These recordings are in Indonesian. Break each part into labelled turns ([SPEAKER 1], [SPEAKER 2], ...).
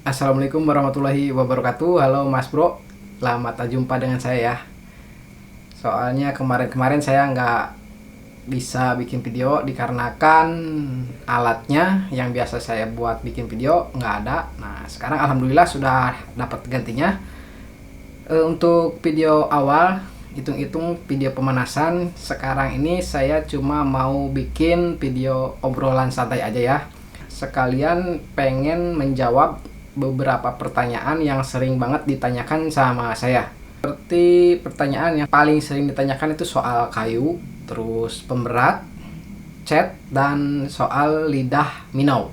[SPEAKER 1] Assalamualaikum warahmatullahi wabarakatuh. Halo Mas Bro, selamat jumpa dengan saya ya. Soalnya kemarin-kemarin saya nggak bisa bikin video dikarenakan alatnya yang biasa saya buat bikin video nggak ada. Nah sekarang alhamdulillah sudah dapat gantinya. Untuk video awal, hitung-hitung video pemanasan, sekarang ini saya cuma mau bikin video obrolan santai aja ya. Sekalian pengen menjawab beberapa pertanyaan yang sering banget ditanyakan sama saya. Seperti pertanyaan yang paling sering ditanyakan itu soal kayu, terus pemberat, cat, dan soal lidah minau.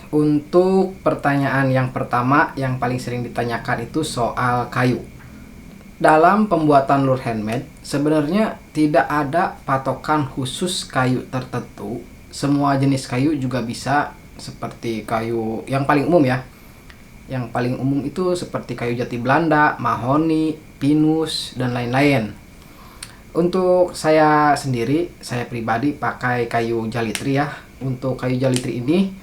[SPEAKER 1] Untuk pertanyaan yang pertama yang paling sering ditanyakan itu soal kayu. Dalam pembuatan lure handmade, sebenarnya tidak ada patokan khusus kayu tertentu. Semua jenis kayu juga bisa, seperti kayu yang paling umum ya. Yang paling umum itu seperti kayu jati Belanda, mahoni, pinus, dan lain-lain. Untuk saya sendiri, saya pribadi pakai kayu jalitri ya. Untuk kayu jalitri ini,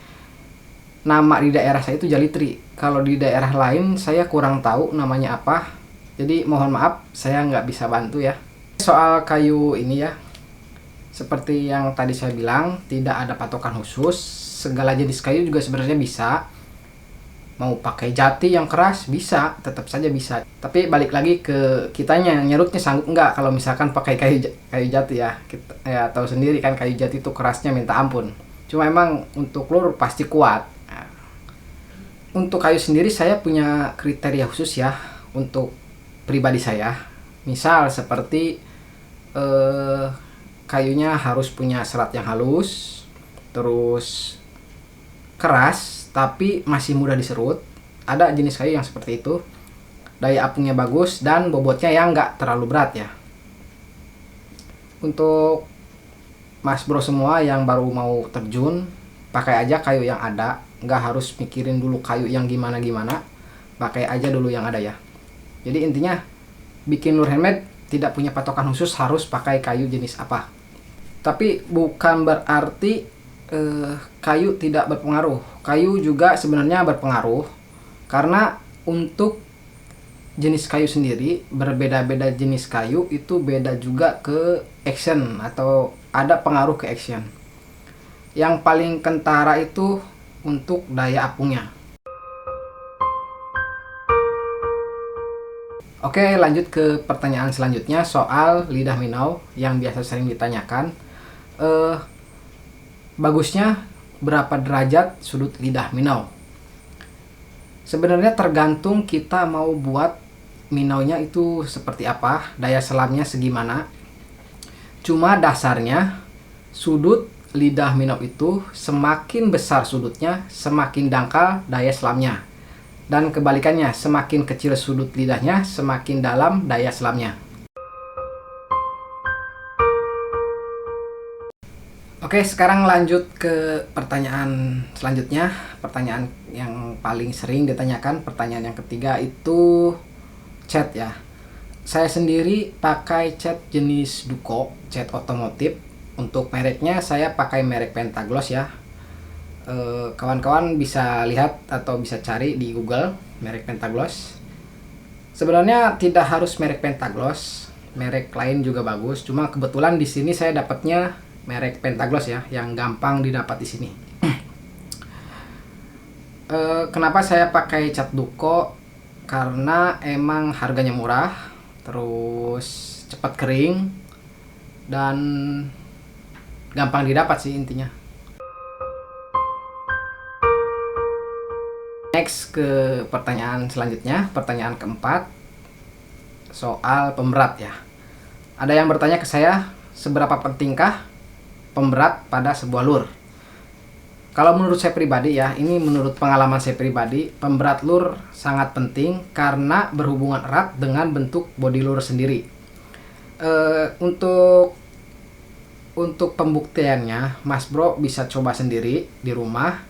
[SPEAKER 1] nama di daerah saya itu jalitri. Kalau di daerah lain saya kurang tahu namanya apa. Jadi mohon maaf, saya nggak bisa bantu ya. Soal kayu ini ya, seperti yang tadi saya bilang, tidak ada patokan khusus. Segala jenis kayu juga sebenarnya bisa. Mau pakai jati yang keras bisa, tetap saja bisa. Tapi balik lagi ke kitanya, nyerutnya sanggup nggak kalau misalkan pakai kayu jati ya. Kita ya tahu sendiri kan, kayu jati itu kerasnya minta ampun. Cuma emang untuk lure pasti kuat. Nah, untuk kayu sendiri saya punya kriteria khusus ya untuk pribadi saya. Misal seperti kayunya harus punya serat yang halus, terus keras tapi masih mudah diserut. Ada jenis kayu yang seperti itu, daya apungnya bagus, dan bobotnya yang nggak terlalu berat ya. Untuk Mas Bro semua yang baru mau terjun, pakai aja kayu yang ada, nggak harus mikirin dulu kayu yang gimana-gimana, pakai aja dulu yang ada ya. Jadi intinya bikin lure handmade tidak punya patokan khusus harus pakai kayu jenis apa. Tapi bukan berarti kayu tidak berpengaruh. Kayu juga sebenarnya berpengaruh, karena untuk jenis kayu sendiri, berbeda-beda jenis kayu itu beda juga ke action atau ada pengaruh ke action. Yang paling kentara itu untuk daya apungnya. Oke, lanjut ke pertanyaan selanjutnya soal lidah minau yang biasa sering ditanyakan. Bagusnya berapa derajat sudut lidah minau? Sebenarnya tergantung kita mau buat minaunya itu seperti apa, daya selamnya segimana. Cuma dasarnya sudut lidah minau itu semakin besar sudutnya, semakin dangkal daya selamnya. Dan kebalikannya, semakin kecil sudut lidahnya, semakin dalam daya selamnya. Oke, sekarang lanjut ke pertanyaan selanjutnya. Pertanyaan yang paling sering ditanyakan, pertanyaan yang ketiga itu cat ya. Saya sendiri pakai cat jenis Duco, cat otomotif. Untuk mereknya saya pakai merek Pentagloss ya. Kawan-kawan bisa lihat atau bisa cari di Google merek Pentagloss. Sebenarnya tidak harus merek Pentagloss, merek lain juga bagus. Cuma kebetulan di sini saya dapatnya merek Pentagloss ya, yang gampang didapat di sini. Kenapa saya pakai cat Duco? Karena emang harganya murah, terus cepat kering, dan gampang didapat sih intinya. Next ke pertanyaan selanjutnya, pertanyaan keempat soal pemberat ya. Ada yang bertanya ke saya, seberapa pentingkah pemberat pada sebuah lure? Kalau menurut saya pribadi ya, ini menurut pengalaman saya pribadi, pemberat lure sangat penting karena berhubungan erat dengan bentuk body lure sendiri. Untuk pembuktiannya, Mas Bro bisa coba sendiri di rumah,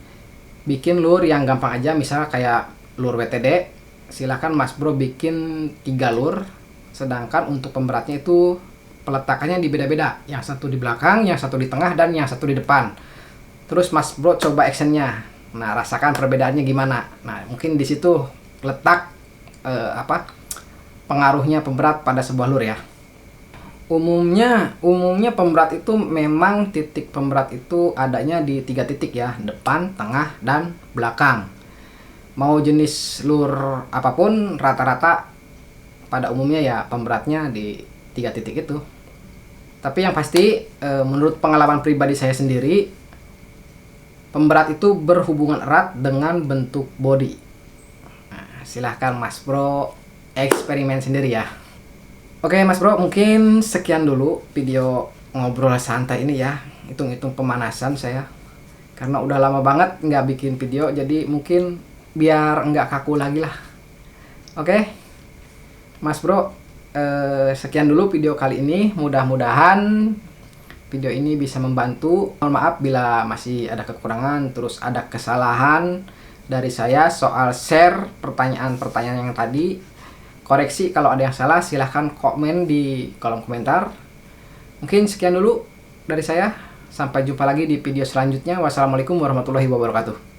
[SPEAKER 1] bikin lure yang gampang aja, misal kayak lure WTD. Silahkan Mas Bro bikin 3 lure, sedangkan untuk pemberatnya itu peletakannya di beda-beda, yang satu di belakang, yang satu di tengah, dan yang satu di depan. Terus Mas Bro coba actionnya. Nah, rasakan perbedaannya gimana. Nah, mungkin di situ letak pengaruhnya pemberat pada sebuah lur ya. Umumnya pemberat itu memang titik pemberat itu adanya di 3 titik ya, depan, tengah, dan belakang. Mau jenis lur apapun, rata-rata pada umumnya ya pemberatnya di 3 titik itu. Tapi yang pasti menurut pengalaman pribadi saya sendiri, pemberat itu berhubungan erat dengan bentuk body. Nah, silahkan Mas Bro eksperimen sendiri ya. Oke Mas Bro, mungkin sekian dulu video ngobrol santai ini ya. Hitung-hitung pemanasan saya, karena udah lama banget nggak bikin video, jadi mungkin biar nggak kaku lagi lah. Oke Mas Bro, sekian dulu video kali ini. Mudah-mudahan video ini bisa membantu. Mohon maaf bila masih ada kekurangan, terus ada kesalahan dari saya soal share pertanyaan-pertanyaan yang tadi. Koreksi kalau ada yang salah, silahkan komen di kolom komentar. Mungkin sekian dulu dari saya. Sampai jumpa lagi di video selanjutnya. Wassalamualaikum warahmatullahi wabarakatuh.